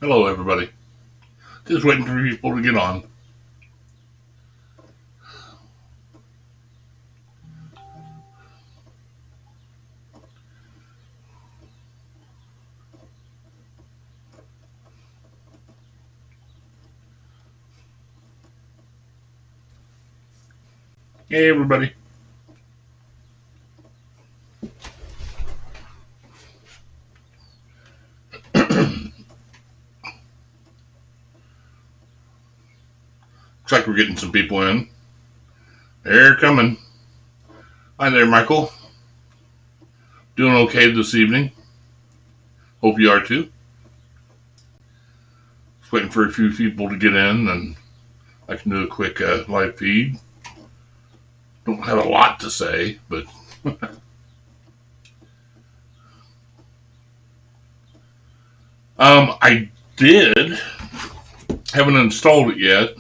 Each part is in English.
Hello, everybody. Just waiting for people to get on. Hey, everybody. Looks like we're getting some people in. They're coming. Hi there, Michael. Doing okay this evening. Hope you are too. Just waiting for a few people to get in, and I can do a quick live feed. Don't have a lot to say, but I did. Haven't installed it yet,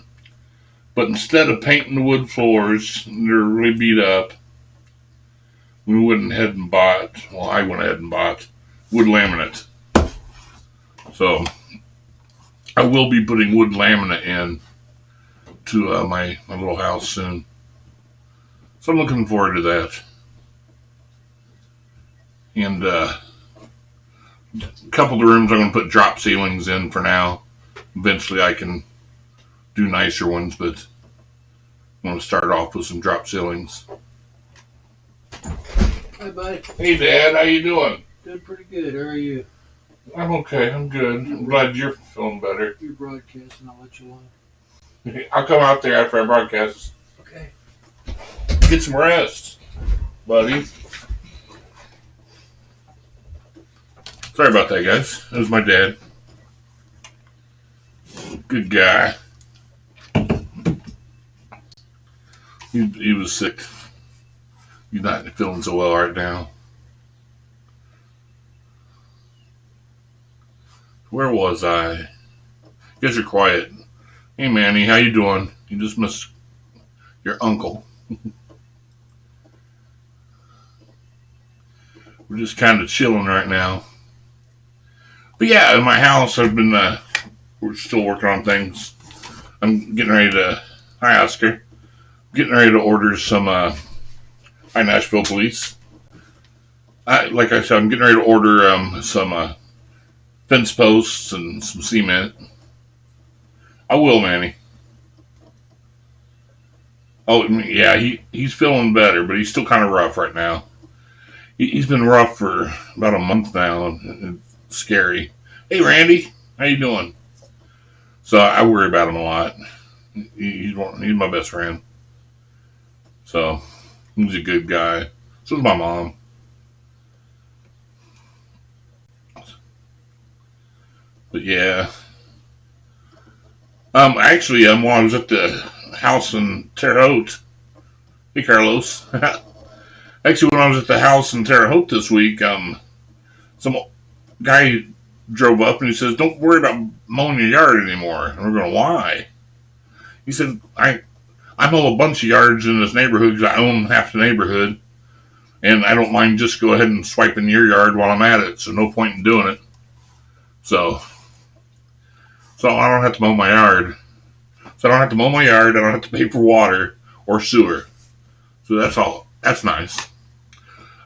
but instead of painting the wood floors, they're really beat up. We went ahead and bought. Well, I went ahead and bought wood laminate. So I will be putting wood laminate in to my little house soon. So I'm looking forward to that. And a couple of the rooms I'm going to put drop ceilings in for now. Eventually I can do nicer ones, but I'm going to start off with some drop ceilings. Hi, buddy. Hey, Dad, how you doing? Doing pretty good. How are you? I'm okay. I'm good. I'm glad you're feeling better. You're broadcasting. I'll let you on. I'll come out there after I broadcast. Okay. Get some rest, buddy. Sorry about that, guys. That was my dad. Good guy. He was sick. He's not feeling so well right now. Where was I? Guess you're quiet. Hey, Manny, how you doing? You just missed your uncle. We're just kind of chilling right now. But yeah, in my house, we're still working on things. I'm getting ready to, hi Oscar, getting ready to order some, hi Nashville Police. Like I said, I'm getting ready to order some fence posts and some cement. I will, Manny. Oh, yeah, he's feeling better, but he's still kind of rough right now. He's been rough for about a month now. It's scary. Hey, Randy, how you doing? So I worry about him a lot. He's my best friend. So he's a good guy. So is my mom. But yeah. Actually, while I was at the house in Terre Haute, hey Carlos. Actually, when I was at the house in Terre Haute this week, some guy drove up and he says, "Don't worry about mowing your yard anymore." And we're going, "Why?" He said, I mow a bunch of yards in this neighborhood because I own half the neighborhood, and I don't mind just go ahead and swiping your yard while I'm at it. So no point in doing it. So I don't have to mow my yard. So I don't have to mow my yard. I don't have to pay for water or sewer. So that's all. That's nice.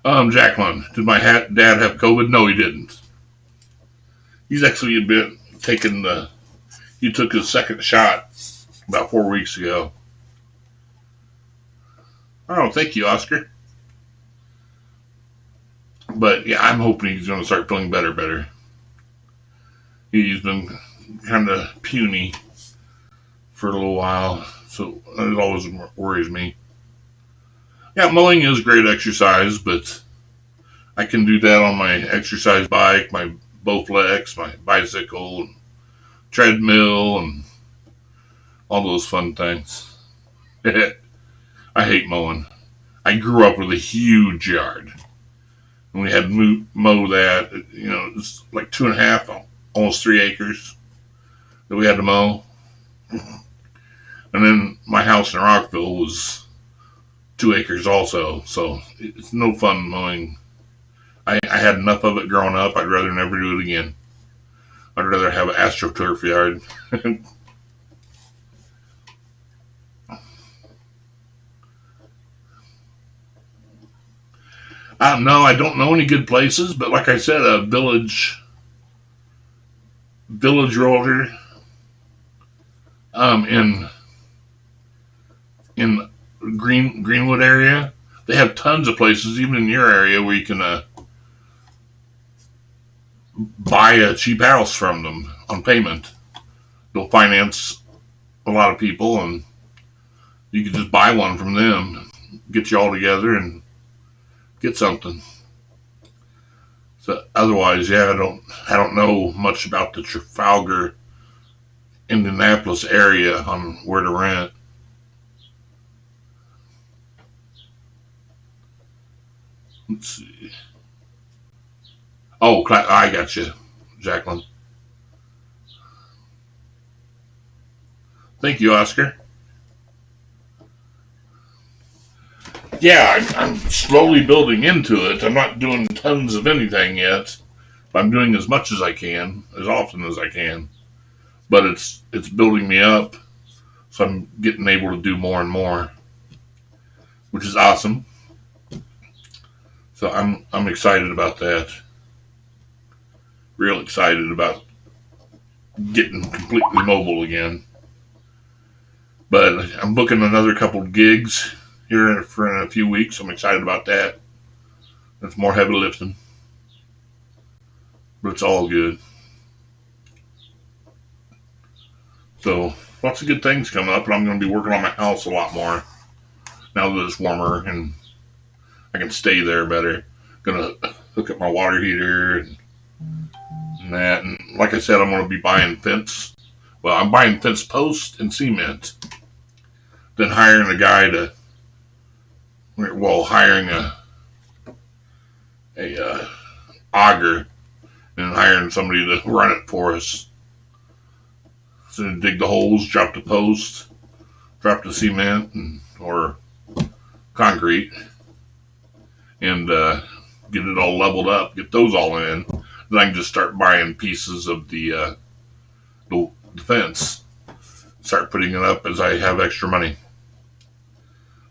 Jacqueline, did my dad have COVID? No, he didn't. He's actually been taking he took his second shot about 4 weeks ago. Oh, thank you, Oscar. But yeah, I'm hoping he's going to start feeling better. He's been kind of puny for a little while, so it always worries me. Yeah, mowing is great exercise, but I can do that on my exercise bike, my Bowflex, my bicycle, and treadmill, and all those fun things. I hate mowing. I grew up with a huge yard. And we had to mow that, it's like 2.5, almost 3 acres that we had to mow. And then my house in Rockville was 2 acres also, so it's no fun mowing. I had enough of it growing up. I'd rather never do it again. I'd rather have an AstroTurf yard. No, I don't know any good places, but like I said, a village roller in Greenwood area. They have tons of places, even in your area, where you can buy a cheap house from them on payment. They'll finance a lot of people, and you can just buy one from them, get you all together, and get something. So otherwise, yeah, I don't know much about the Trafalgar, Indianapolis area on where to rent. Let's see. Oh, I got you, Jacqueline. Thank you, Oscar. Yeah, I'm slowly building into it. I'm not doing tons of anything yet. I'm doing as much as I can, as often as I can. But it's building me up, so I'm getting able to do more and more, which is awesome. So I'm excited about that. Real excited about getting completely mobile again. But I'm booking another couple of gigs here for in a few weeks. I'm excited about that. It's more heavy lifting, but it's all good. So lots of good things coming up, and I'm going to be working on my house a lot more now that it's warmer and I can stay there better. Gonna hook up my water heater and that, and like I said, I'm going to be buying fence. Well, I'm buying fence posts and cement, then hiring a guy to, well, hiring a auger and hiring somebody to run it for us. So dig the holes, drop the post, drop the cement or concrete, and get it all leveled up. Get those all in. Then I can just start buying pieces of the fence. Start putting it up as I have extra money.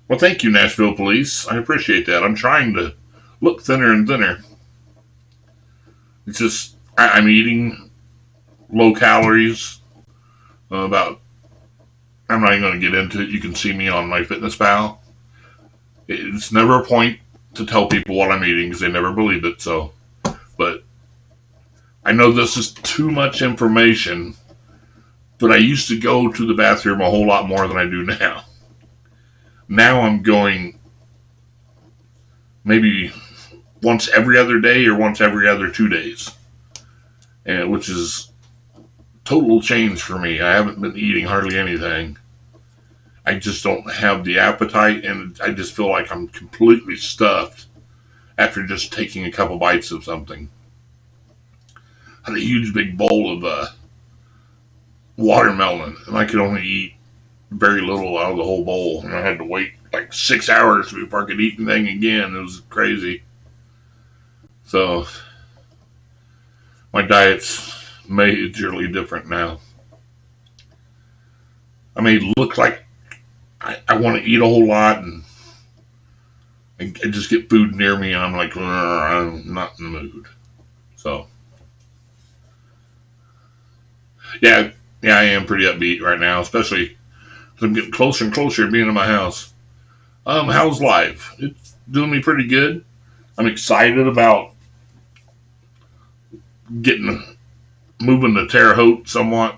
Well, thank you, Nashville Police. I appreciate that. I'm trying to look thinner and thinner. It's just I'm eating low calories. About I'm not even going to get into it. You can see me on my Fitness Pal. It's never a point to tell people what I'm eating because they never believe it. So, but I know this is too much information. But I used to go to the bathroom a whole lot more than I do now. Now I'm going maybe once every other day or once every other 2 days, and which is total change for me. I haven't been eating hardly anything. I just don't have the appetite, and I just feel like I'm completely stuffed after just taking a couple bites of something. I had a huge big bowl of watermelon, and I could only eat very little out of the whole bowl, and I had to wait like 6 hours before I could eat anything again. It was crazy. So my diet's majorly different now. I may look like I want to eat a whole lot, and I just get food near me, and I'm like, I'm not in the mood. So yeah, I am pretty upbeat right now, especially because I'm getting closer and closer to being in my house. How's life? It's doing me pretty good. I'm excited about getting moving to Terre Haute somewhat.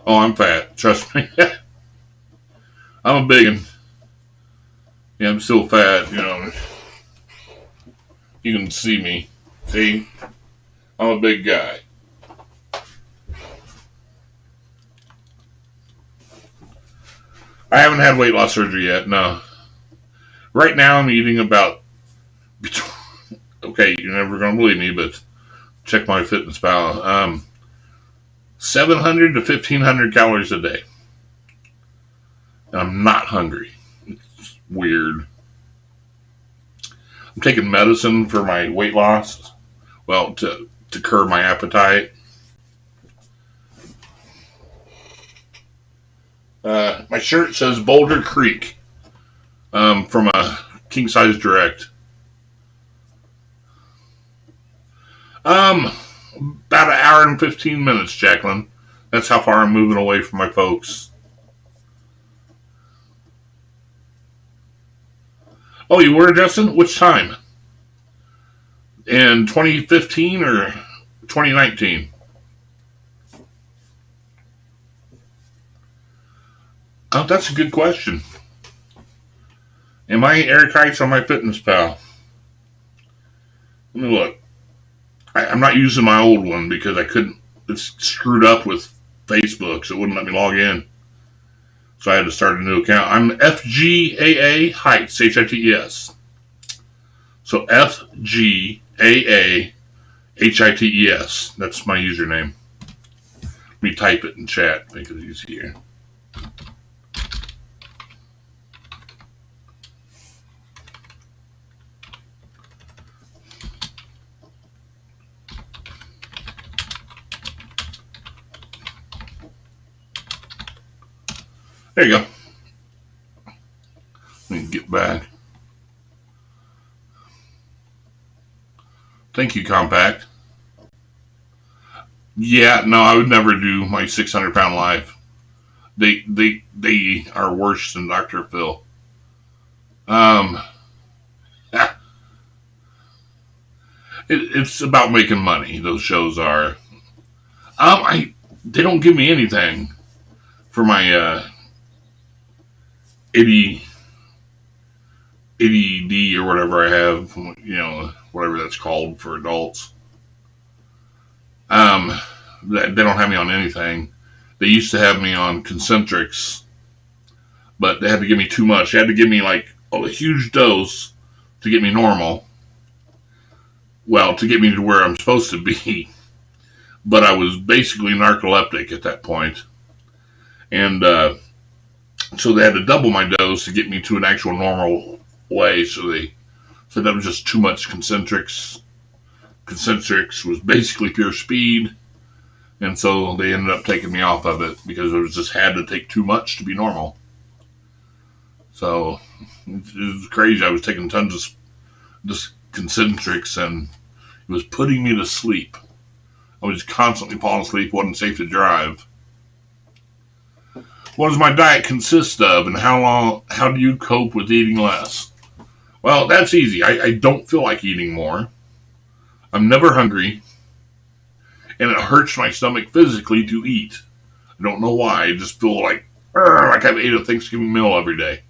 Oh, I'm fat. Trust me. I'm a big one. Yeah, I'm still fat. You know, you can see me. See, I'm a big guy. I haven't had weight loss surgery yet. No. Right now, I'm eating about. Okay, you're never gonna believe me, but check my Fitness Pal. 700 to 1,500 calories a day. And I'm not hungry. It's weird. I'm taking medicine for my weight loss, well, to curb my appetite. My shirt says Boulder Creek from a King Size Direct. About an hour and 15 minutes, Jacqueline. That's how far I'm moving away from my folks. Oh, you were, Justin? Which time? In 2015 or 2019? Oh, that's a good question. Am I Eric Heights on my Fitness Pal? Let me look. I'm not using my old one because I couldn't. It's screwed up with Facebook, so it wouldn't let me log in. So I had to start a new account. I'm FGAA Heights, Heights. So FGAA Heights. That's my username. Let me type it in chat, make it easier. There you go. Let me get back. Thank you, Compact. Yeah, no, I would never do my 600-pound life. They are worse than Dr. Phil. Um, it's about making money. Those shows are. They don't give me anything for my 80 ADD or whatever I have. Whatever that's called for adults. They don't have me on anything. They used to have me on concentrics, but they had to give me too much. They had to give me like a huge dose to get me normal. Well, to get me to where I'm supposed to be. But I was basically narcoleptic at that point. And so they had to double my dose to get me to an actual normal way. So they said that was just too much concentrics. Concentrics was basically pure speed. And so they ended up taking me off of it because it was just had to take too much to be normal. So it was crazy. I was taking tons of this concentrics and it was putting me to sleep. I was constantly falling asleep, wasn't safe to drive. What does my diet consist of and how do you cope with eating less? Well, that's easy. I don't feel like eating more. I'm never hungry. And it hurts my stomach physically to eat. I don't know why. I just feel like I've ate a Thanksgiving meal every day.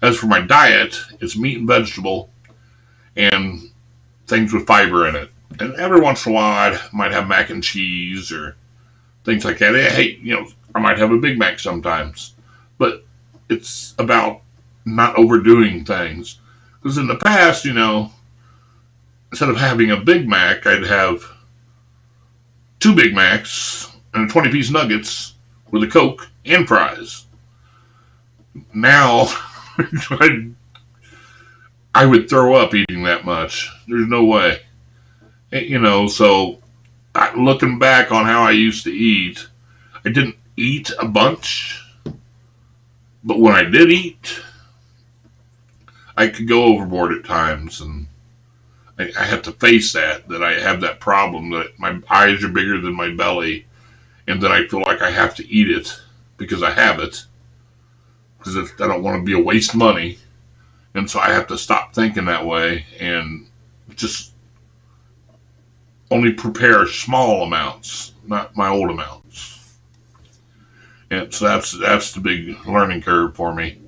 As for my diet, it's meat and vegetable and things with fiber in it. And every once in a while, I might have mac and cheese or things like that. Hey, I might have a Big Mac sometimes. But it's about not overdoing things. Because in the past, instead of having a Big Mac, I'd have 2 Big Macs and 20-piece nuggets with a Coke and fries. Now, I would throw up eating that much. There's no way. So looking back on how I used to eat, I didn't eat a bunch, but when I did eat, I could go overboard at times, and I have to face that I have that problem, that my eyes are bigger than my belly, and that I feel like I have to eat it because I have it, because I don't want to be a waste money, and so I have to stop thinking that way, and just only prepare small amounts, not my old amounts. And so that's the big learning curve for me.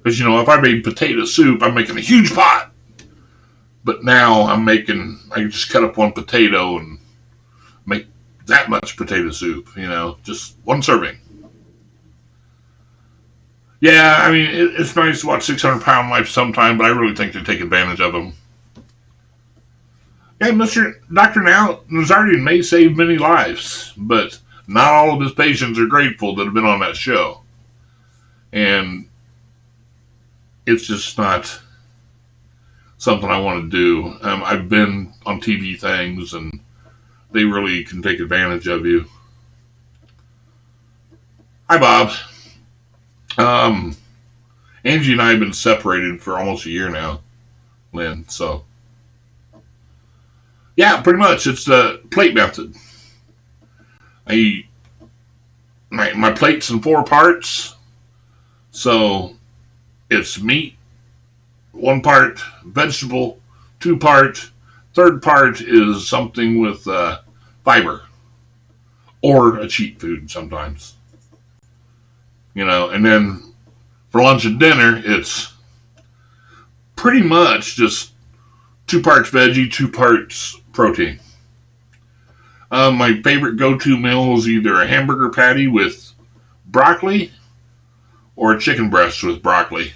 Because, if I made potato soup, I'm making a huge pot. But now I can just cut up one potato and make that much potato soup, just one serving. Yeah, I mean, it's nice to watch 600-pound life sometime, but I really think they take advantage of them. Yeah, Dr. Nazardian may save many lives, but not all of his patients are grateful that have been on that show. And it's just not something I want to do. I've been on TV things, and they really can take advantage of you. Hi, Bob. Um, Angie and I have been separated for almost a year now, Lynn. So, yeah, pretty much. It's the plate method. I eat my plate's in 4 parts. So, it's meat, 1 part, vegetable, 2 part, third part is something with fiber or a cheat food sometimes. And then for lunch and dinner, it's pretty much just 2 parts veggie, 2 parts protein. My favorite go-to meal is either a hamburger patty with broccoli or a chicken breast with broccoli.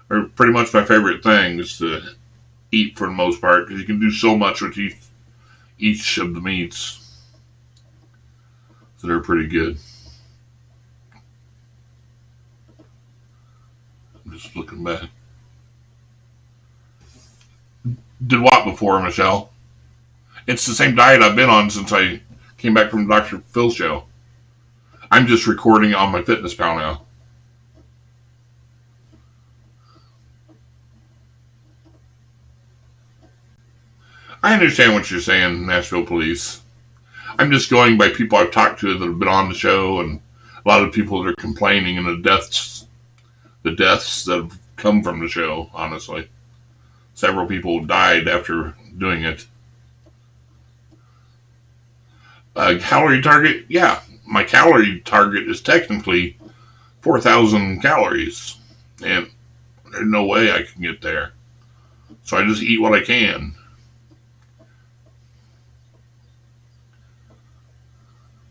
Are pretty much my favorite things to eat for the most part because you can do so much with each of the meats. So they're pretty good. I'm just looking back. Did what before, Michelle? It's the same diet I've been on since I came back from Dr. Phil's show. I'm just recording on my Fitness Pal now. I understand what you're saying, Nashville Police. I'm just going by people I've talked to that have been on the show, and a lot of people that are complaining, and the deaths that have come from the show, honestly. Several people died after doing it. Calorie target? Yeah, my calorie target is technically 4,000 calories, and there's no way I can get there. So I just eat what I can.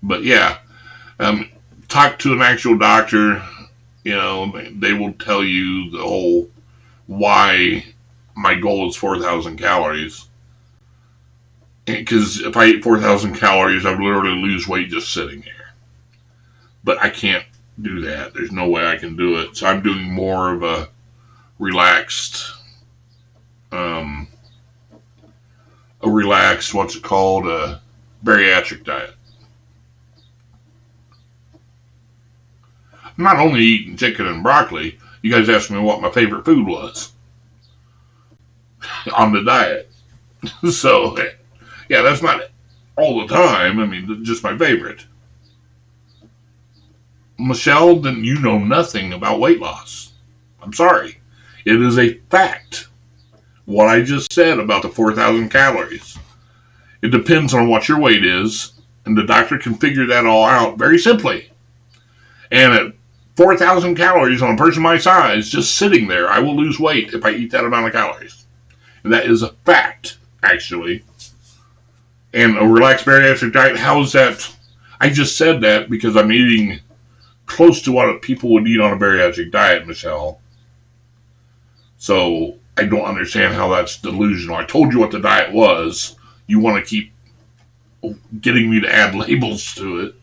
But yeah, talk to an actual doctor. They will tell you the whole why my goal is 4,000 calories. Because if I eat 4,000 calories, I would literally lose weight just sitting there. But I can't do that. There's no way I can do it. So I'm doing more of a relaxed, what's it called, a bariatric diet. I'm not only eating chicken and broccoli. You guys asked me what my favorite food was on the diet. So, yeah, that's not all the time. I mean, just my favorite. Michelle, then you know nothing about weight loss. I'm sorry. It is a fact. What I just said about the 4,000 calories. It depends on what your weight is, and the doctor can figure that all out very simply. And at 4,000 calories on a person my size, just sitting there, I will lose weight if I eat that amount of calories. And that is a fact, actually. And a relaxed bariatric diet, how is that? I just said that because I'm eating close to what people would eat on a bariatric diet, Michelle. So I don't understand how that's delusional. I told you what the diet was. You want to keep getting me to add labels to it.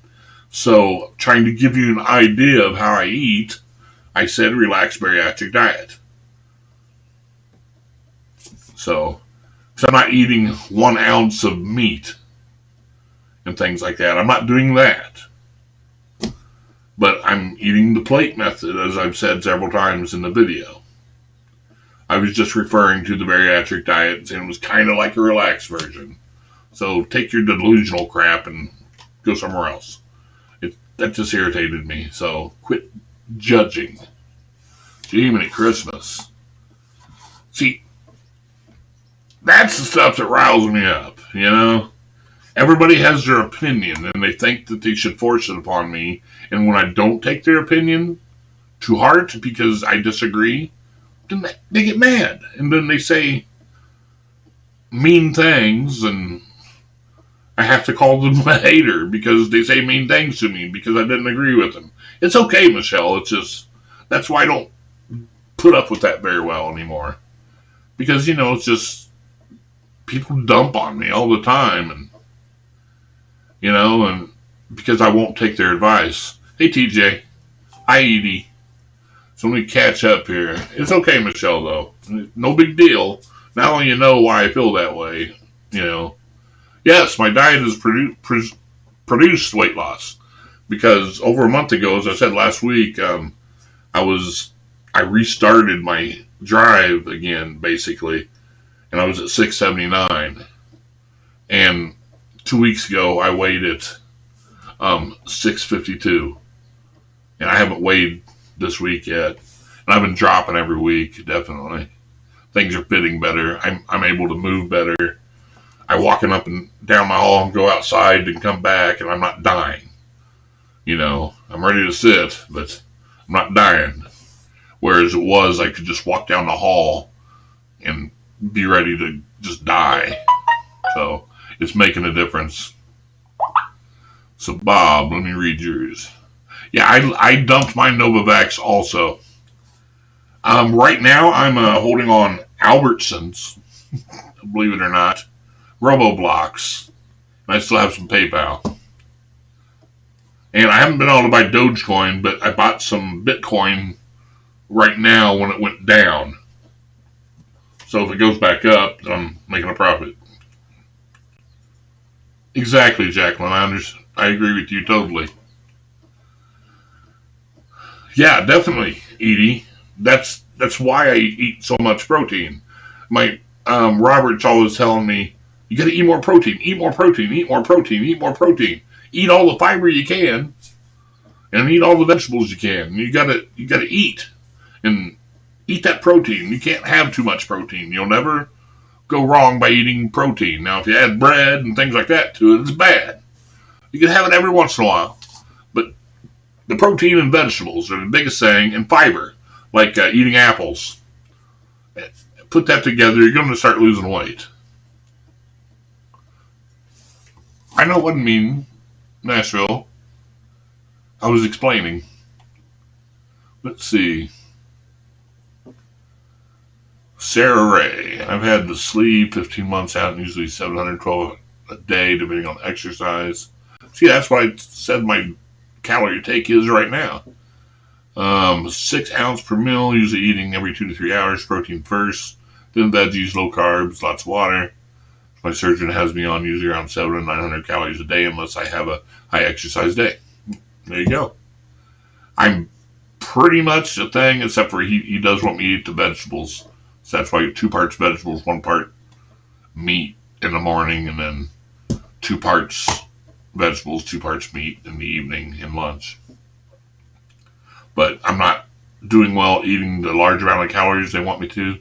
So, trying to give you an idea of how I eat, I said relaxed bariatric diet. So I'm not eating 1 ounce of meat and things like that. I'm not doing that. But I'm eating the plate method, as I've said several times in the video. I was just referring to the bariatric diet, and it was kind of like a relaxed version. So take your delusional crap and go somewhere else. That just irritated me, so quit judging. Jiminy Christmas. See, that's the stuff that riles me up, Everybody has their opinion, and they think that they should force it upon me, and when I don't take their opinion to heart because I disagree, then they get mad, and then they say mean things, and I have to call them a hater because they say mean things to me because I didn't agree with them. It's okay, Michelle. It's just, that's why I don't put up with that very well anymore. Because, it's just, people dump on me all the time. And because I won't take their advice. Hey, TJ. Hi, Edie. So let me catch up here. It's okay, Michelle, though. No big deal. Now you know why I feel that way. You know, yes, my diet has produced weight loss because over a month ago, as I said last week, I was I restarted my drive again, basically, and I was at 679. And 2 weeks ago, I weighed at 652, and I haven't weighed this week yet. And I've been dropping every week, definitely. Things are fitting better. I'm able to move better. I walking up and down my hall and go outside and come back, and I'm not dying. You know, I'm ready to sit, but I'm not dying. Whereas it was, I could just walk down the hall and be ready to just die. So it's making a difference. So Bob, let me read yours. Yeah, I dumped my Novavax also. Right now I'm holding on Albertsons, believe it or not, Roboblocks. And I still have some PayPal. And I haven't been able to buy Dogecoin, but I bought some Bitcoin right now when it went down. So if it goes back up, then I'm making a profit. Exactly, Jacqueline. I agree with you totally. Yeah, definitely, Edie. That's why I eat so much protein. My Robert's always telling me, you got to eat more protein, eat more protein, eat more protein, eat more protein. Eat all the fiber you can, and eat all the vegetables you can. You gotta eat and eat that protein. You can't have too much protein. You'll never go wrong by eating protein. Now, if you add bread and things like that to it, it's bad. You can have it every once in a while, but the protein and vegetables are the biggest thing, and fiber, like eating apples. Put that together, you're going to start losing weight. I know what I mean, Nashville. I was explaining. Let's see. Sarah Ray. I've had the sleep 15 months out, and usually 712 a day, depending on exercise. See, that's what I said my calorie take is right now. 6 ounce per meal, usually eating every 2 to 3 hours. Protein first, then veggies, low carbs, lots of water. My surgeon has me on usually around 700 to 900 calories a day unless I have a high exercise day. There you go. I'm pretty much a thing, except for he does want me to eat the vegetables. So that's why 2 parts vegetables, 1 part meat in the morning, and then 2 parts vegetables, 2 parts meat in the evening and lunch. But I'm not doing well eating the large amount of calories they want me to.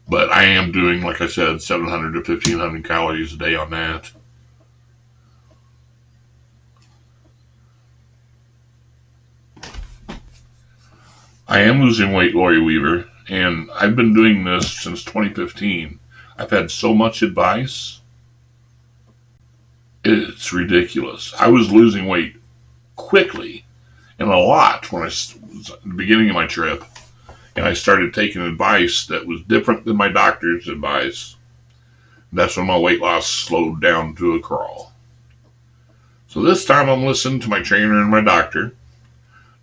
But I am doing, like I said, 700 to 1,500 calories a day on that. I am losing weight, Lori Weaver, and I've been doing this since 2015. I've had so much advice. It's ridiculous. I was losing weight quickly and a lot when I was at the beginning of my trip. And I started taking advice that was different than my doctor's advice. That's when my weight loss slowed down to a crawl. So this time I'm listening to my trainer and my doctor.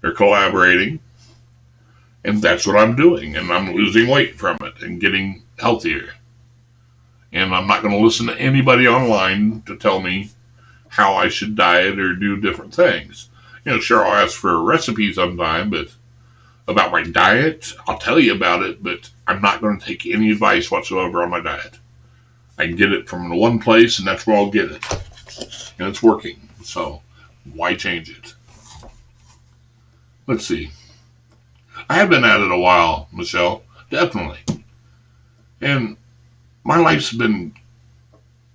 They're collaborating. And that's what I'm doing. And I'm losing weight from it and getting healthier. And I'm not going to listen to anybody online to tell me how I should diet or do different things. You know, sure, I'll ask for a recipe sometime, but about my diet, I'll tell you about it, but I'm not going to take any advice whatsoever on my diet. I can get it from the one place, and that's where I'll get it. And it's working, so why change it? Let's see. I have been at it a while, Michelle, definitely. And my life's been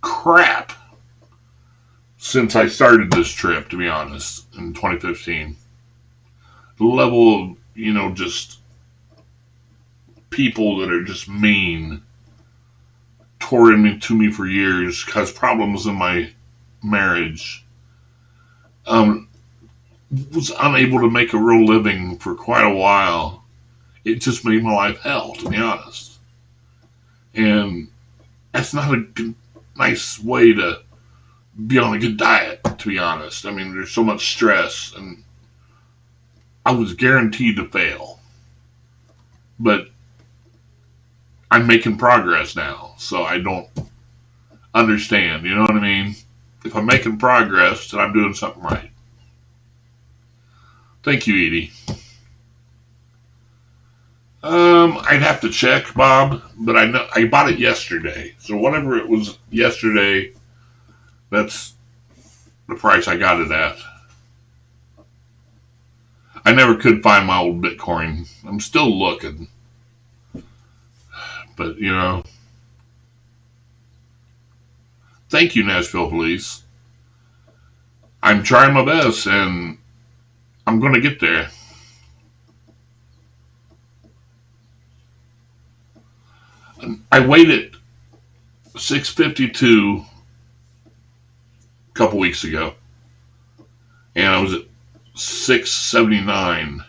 crap since I started this trip, to be honest, in 2015. The level of, just people that are just mean, tore into me for years, caused problems in my marriage. Was unable to make a real living for quite a while. It just made my life hell, to be honest. And that's not a good, nice way to be on a good diet, to be honest. I mean, there's so much stress, and I was guaranteed to fail. but I'm making progress now, so I don't understand. You know what I mean? If I'm making progress, then I'm doing something right. Thank you, Edie. I'd have to check, Bob, but I know I bought it yesterday. So whatever it was yesterday, that's the price I got it at. I never could find my old Bitcoin. I'm still looking, but thank you, Nashville Police. I'm trying my best, and I'm going to get there. I waited 652 a couple weeks ago, and I was at 679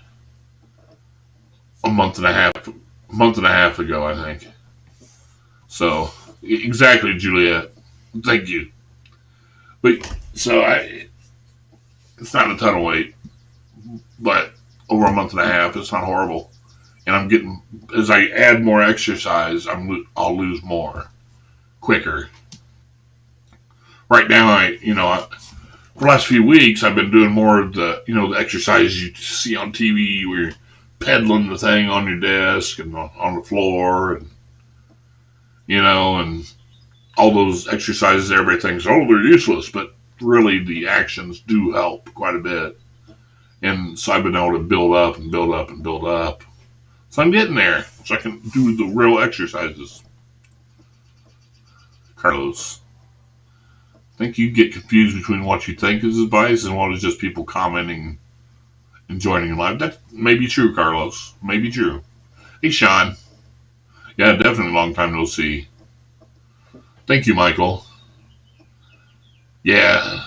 a month and a half ago, I think. So exactly, Juliet. Thank you. But so it's not a ton of weight, but over a month and a half, it's not horrible. And I'm getting, as I add more exercise, I'll lose more quicker. Right now, for the last few weeks, I've been doing more of the exercise you see on TV where you're pedaling the thing on your desk and on the floor, and all those exercises everybody thinks, oh, they're useless, but really the actions do help quite a bit. And so I've been able to build up and build up and build up. So I'm getting there, so I can do the real exercises. Carlos, I think you get confused between what you think is advice and what is just people commenting and joining in live. That may be true, Carlos. May be true. Hey, Sean. Yeah, definitely long time no see. Thank you, Michael. Yeah.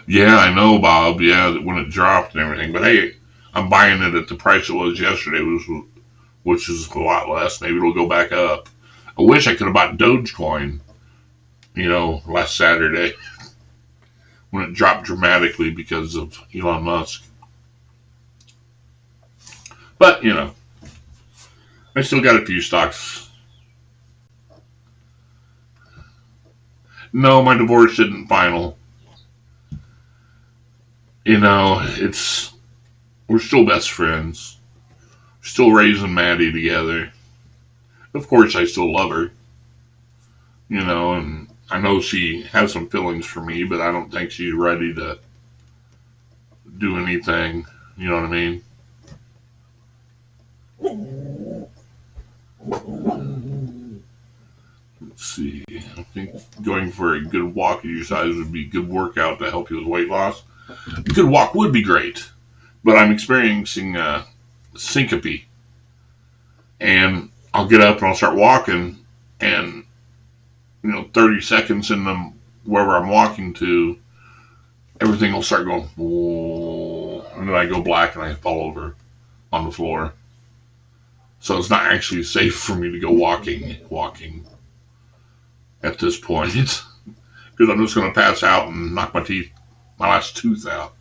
Yeah, I know, Bob. Yeah, when it dropped and everything. But hey, I'm buying it at the price it was yesterday, which is a lot less. Maybe it'll go back up. I wish I could have bought Dogecoin, last Saturday when it dropped dramatically because of Elon Musk. But, I still got a few stocks. No, my divorce isn't final. We're still best friends. We're still raising Maddie together. Of course, I still love her, and I know she has some feelings for me, but I don't think she's ready to do anything. You know what I mean? Let's see. I think going for a good walk exercise would be a good workout to help you with weight loss. A good walk would be great, but I'm experiencing syncope, and I'll get up and I'll start walking, and 30 seconds in wherever I'm walking to, everything will start going, and then I go black and I fall over on the floor. So it's not actually safe for me to go walking at this point, because I'm just going to pass out and knock my last tooth out.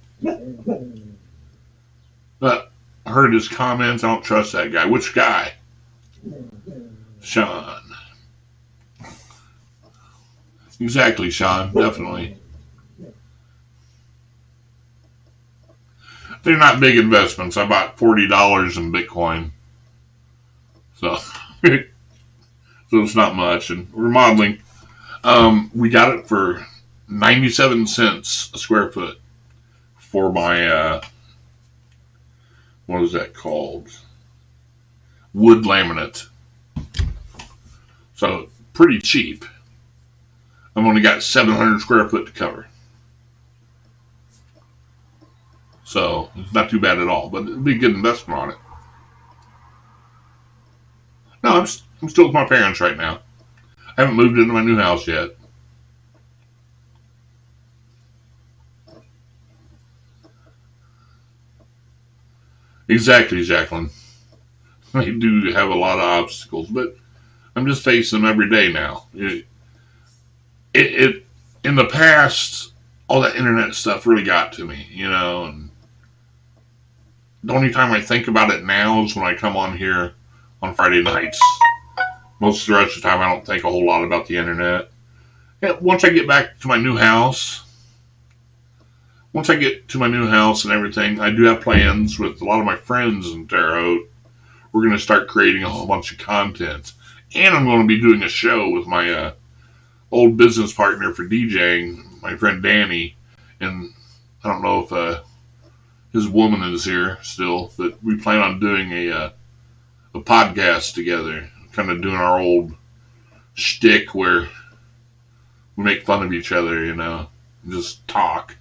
But I heard his comments. I don't trust that guy. Which guy? Sean. Exactly, Sean. Definitely. They're not big investments. I bought $40 in Bitcoin. So, it's not much. And remodeling, we got it for 97 cents a square foot for my, what is that called? Wood laminate. So, pretty cheap. I've only got 700 square foot to cover. So, it's not too bad at all, but it'd be a good investment on it. No, I'm still with my parents right now. I haven't moved into my new house yet. Exactly, Jacqueline. I do have a lot of obstacles, but I'm just facing them every day now. It in the past, all that internet stuff really got to me, and the only time I think about it now is when I come on here on Friday nights. Most of the rest of the time, I don't think a whole lot about the internet. Yeah, once I get to my new house and everything, I do have plans with a lot of my friends in Terre Haute. We're going to start creating a whole bunch of content. And I'm going to be doing a show with my old business partner for DJing, my friend Danny. And I don't know if his woman is here still, but we plan on doing a podcast together, kind of doing our old shtick where we make fun of each other, just talk.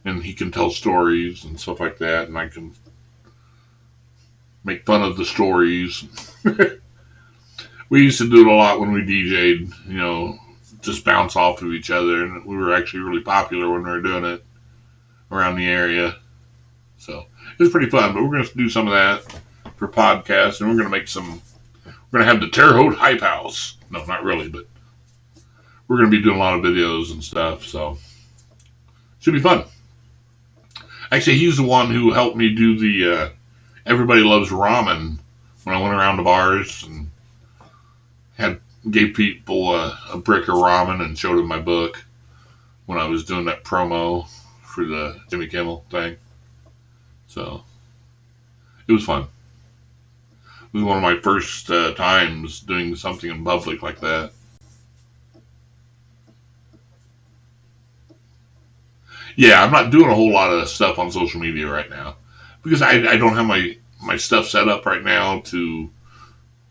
And he can tell stories and stuff like that, and I can make fun of the stories. We used to do it a lot when we DJ'd, just bounce off of each other, and we were actually really popular when we were doing it around the area. So it was pretty fun, but we're going to do some of that for podcasts, and we're going to have the Terre Haute Hype House. No, not really, but we're going to be doing a lot of videos and stuff, so should be fun. Actually, he's the one who helped me do the Everybody Loves Ramen when I went around the bars and gave people a brick of ramen and showed them my book when I was doing that promo for the Jimmy Kimmel thing. So it was fun. It was one of my first times doing something in public like that. Yeah, I'm not doing a whole lot of stuff on social media right now because I don't have my stuff set up right now to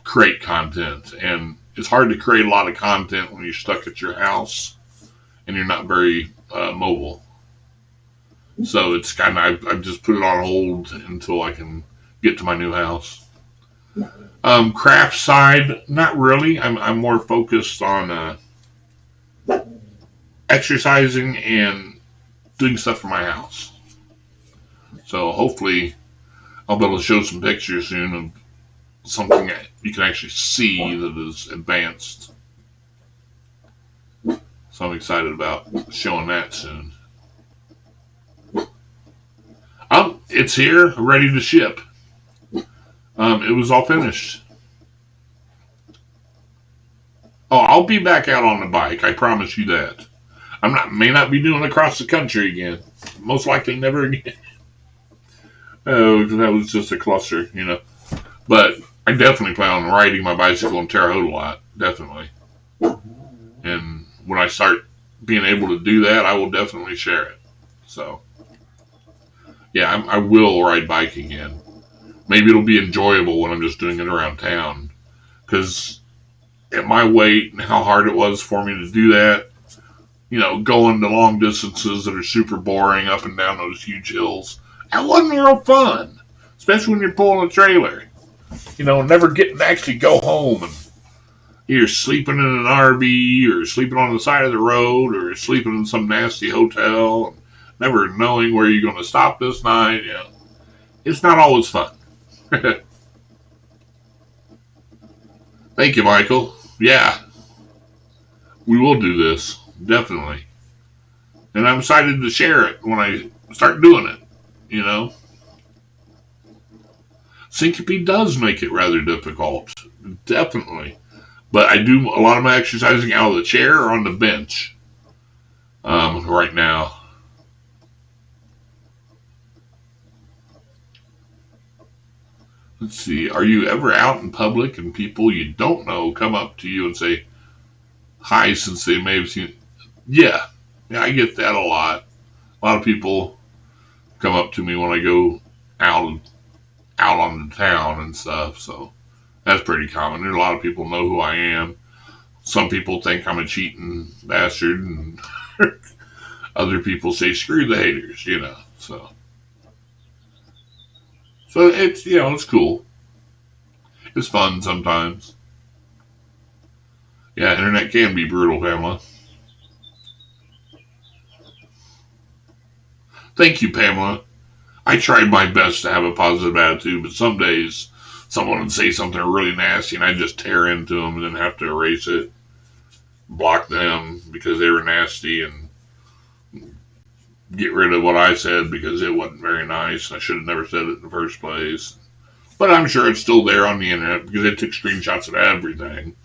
create content. And it's hard to create a lot of content when you're stuck at your house and you're not very mobile. So it's kind of, I've just put it on hold until I can get to my new house. Craft side, not really. I'm more focused on exercising and doing stuff for my house. So hopefully I'll be able to show some pictures soon of something that you can actually see that is advanced. So I'm excited about showing that soon. It's here, ready to ship. It was all finished. Oh, I'll be back out on the bike. I promise you that. May not be doing it across the country again. Most likely never again. Oh, that was just a cluster, But I definitely plan on riding my bicycle in Terre Haute a lot. Definitely. And when I start being able to do that, I will definitely share it. So, yeah, I will ride bike again. Maybe it'll be enjoyable when I'm just doing it around town. Because at my weight and how hard it was for me to do that, going the long distances that are super boring up and down those huge hills, that wasn't real fun. Especially when you're pulling a trailer. Never getting to actually go home and either sleeping in an RV or sleeping on the side of the road or sleeping in some nasty hotel and never knowing where you're going to stop this night. It's not always fun. Thank you, Michael. Yeah, we will do this. Definitely. And I'm excited to share it when I start doing it, Syncope does make it rather difficult. Definitely. But I do a lot of my exercising out of the chair or on the bench right now. Let's see. Are you ever out in public and people you don't know come up to you and say hi since they may have seen? Yeah, I get that a lot. A lot of people come up to me when I go out on the town and stuff. So that's pretty common. There's a lot of people know who I am. Some people think I'm a cheating bastard, and other people say screw the haters. So it's it's cool. It's fun sometimes. Yeah, internet can be brutal, Pamela. Thank you, Pamela. I tried my best to have a positive attitude, but some days someone would say something really nasty and I just tear into them and then have to erase it, block them because they were nasty, and get rid of what I said because it wasn't very nice. I should have never said it in the first place. But I'm sure it's still there on the internet because they took screenshots of everything.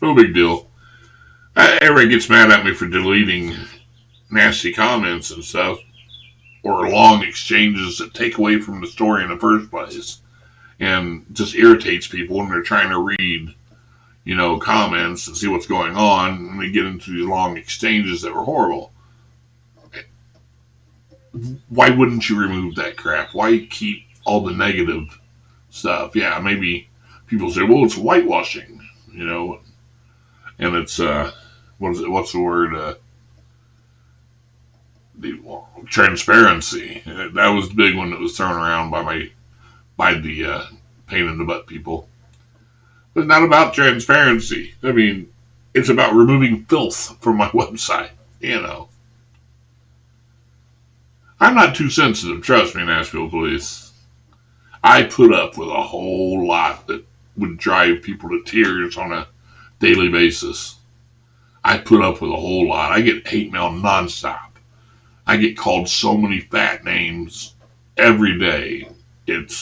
No big deal. Everybody gets mad at me for deleting nasty comments and stuff, or long exchanges that take away from the story in the first place, and just irritates people when they're trying to read, comments and see what's going on, and they get into these long exchanges that were horrible. Why wouldn't you remove that crap? Why keep all the negative stuff? Yeah, maybe people say, well, it's whitewashing, and it's, what's the word? Transparency. That was the big one that was thrown around by the pain in the butt people. But it's not about transparency. I mean, it's about removing filth from my website. I'm not too sensitive, trust me, Nashville Police. I put up with a whole lot that would drive people to tears on a daily basis. I put up with a whole lot. I get hate mail nonstop. I get called so many fat names every day. It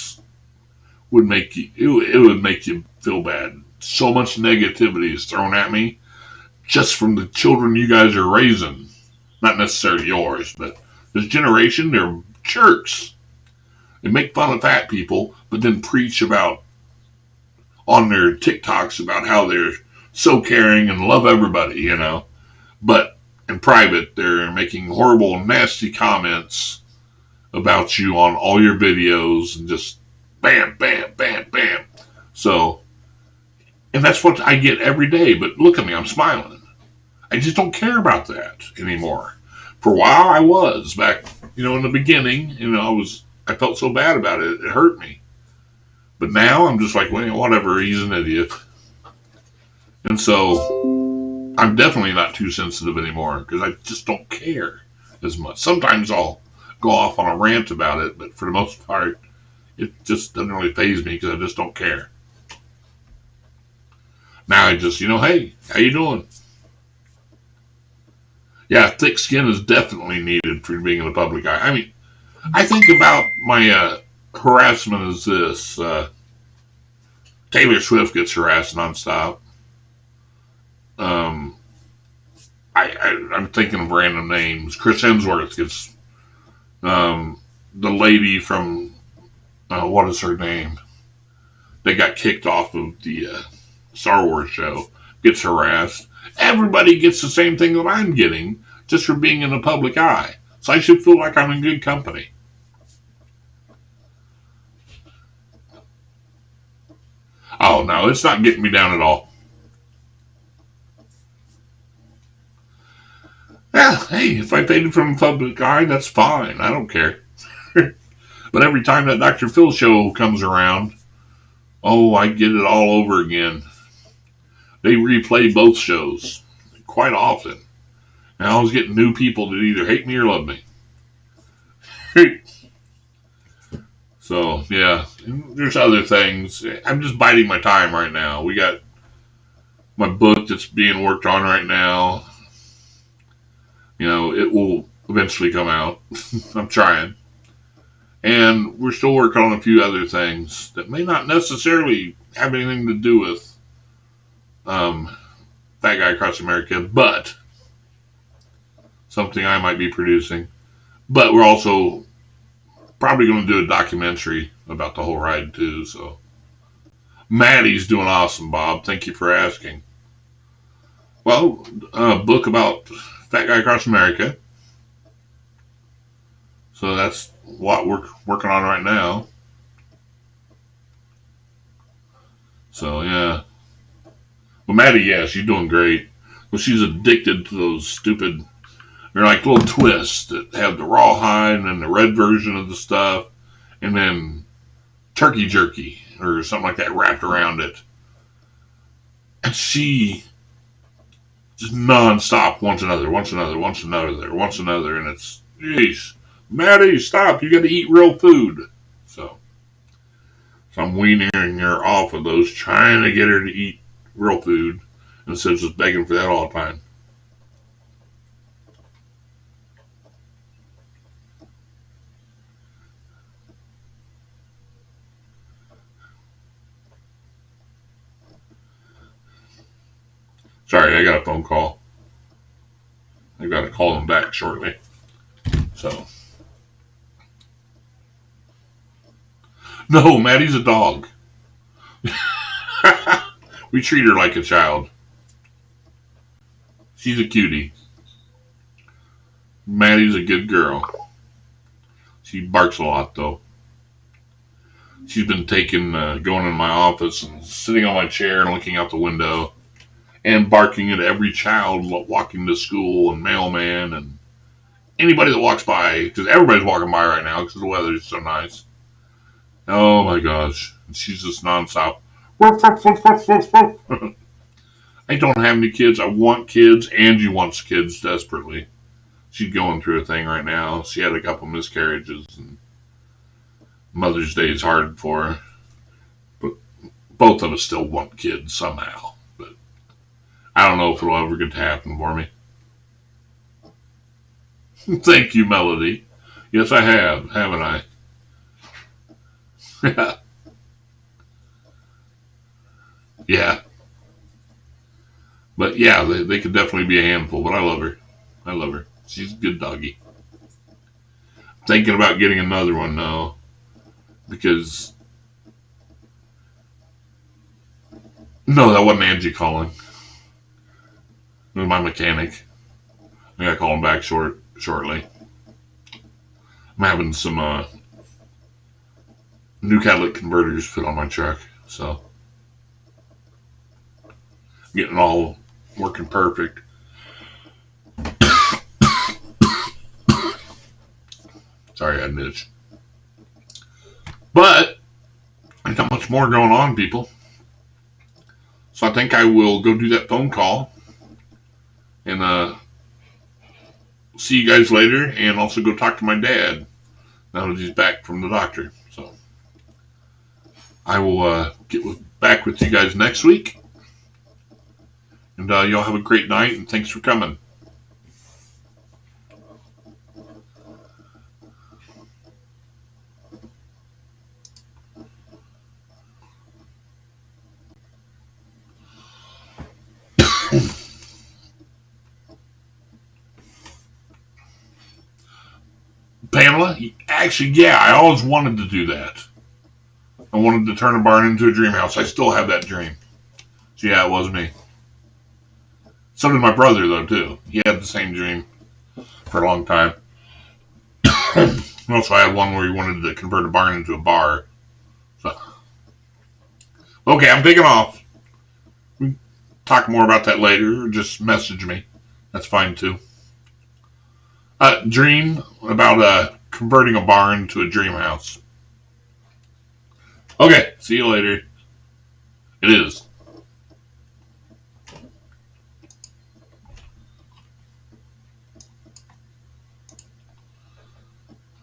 would make you feel bad. So much negativity is thrown at me just from the children you guys are raising. Not necessarily yours, but this generation, they're jerks. They make fun of fat people, but then preach about on their TikToks about how they're so caring and love everybody, But in private, they're making horrible, nasty comments about you on all your videos and just bam, bam, bam, bam. So, and that's what I get every day. But look at me, I'm smiling. I just don't care about that anymore. For a while, I was back, in the beginning. I felt so bad about it. It hurt me. But now I'm just like, well, whatever. He's an idiot. And so I'm definitely not too sensitive anymore because I just don't care as much. Sometimes I'll go off on a rant about it, but for the most part, it just doesn't really faze me because I just don't care. Now I just, hey, how you doing? Yeah, thick skin is definitely needed for being in the public eye. I mean, I think about my harassment as this. Taylor Swift gets harassed nonstop. I'm thinking of random names. Chris Hemsworth gets, the lady from, what is her name? They got kicked off of the Star Wars show, gets harassed. Everybody gets the same thing that I'm getting just for being in the public eye. So I should feel like I'm in good company. Oh, no, it's not getting me down at all. Yeah, hey, if I faded from the public eye, that's fine. I don't care. But every time that Dr. Phil show comes around, oh, I get it all over again. They replay both shows quite often. And I always get new people that either hate me or love me. So, yeah, there's other things. I'm just biding my time right now. We got my book that's being worked on right now. It will eventually come out. I'm trying. And we're still working on a few other things that may not necessarily have anything to do with Fat Guy Across America, but something I might be producing. But we're also probably going to do a documentary about the whole ride too. So Maddie's doing awesome, Bob. Thank you for asking. Well, a book about Fat Guy Across America. So that's what we're working on right now. So yeah. Well, Maddie, yeah, she's doing great. Well, she's addicted to those stupid. They're like little twists that have the rawhide and then the red version of the stuff, and then turkey jerky or something like that wrapped around it. And she just nonstop wants another, and it's, geez, Maddie, stop! You got to eat real food. So I'm weaning her off of those, trying to get her to eat real food instead of just begging for that all the time. Sorry, I got a phone call. I got to call them back shortly. So, no, Maddie's a dog. We treat her like a child. She's a cutie. Maddie's a good girl. She barks a lot, though. She's been going in my office and sitting on my chair and looking out the window and barking at every child walking to school and mailman and anybody that walks by, because everybody's walking by right now because the weather is so nice. Oh my gosh. She's just nonstop. I don't have any kids. I want kids. Angie wants kids desperately. She's going through a thing right now. She had a couple miscarriages, and Mother's Day is hard for her. But both of us still want kids somehow. But I don't know if it'll ever get to happen for me. Thank you, Melody. Yes, I have, haven't I? Yeah. But yeah, they could definitely be a handful, but I love her. I love her. She's a good doggy. Thinking about getting another one now because no, that wasn't Angie calling. It was my mechanic. I gotta call him back shortly. I'm having some new catalytic converters put on my truck, so getting all working perfect. Sorry, I had an itch. But I got much more going on, people. So I think I will go do that phone call and see you guys later, and also go talk to my dad now that he's back from the doctor. So I will back with you guys next week, and y'all have a great night, and thanks for coming. Pamela, actually, yeah, I always wanted to do that. I wanted to turn a barn into a dream house. I still have that dream. So yeah, it was me. So did my brother, though, too. He had the same dream for a long time. Also, I had one where he wanted to convert a barn into a bar. So, okay, I'm taking off. We can talk more about that later, or just message me. That's fine, too. Dream about converting a barn to a dream house. Okay, see you later. It is.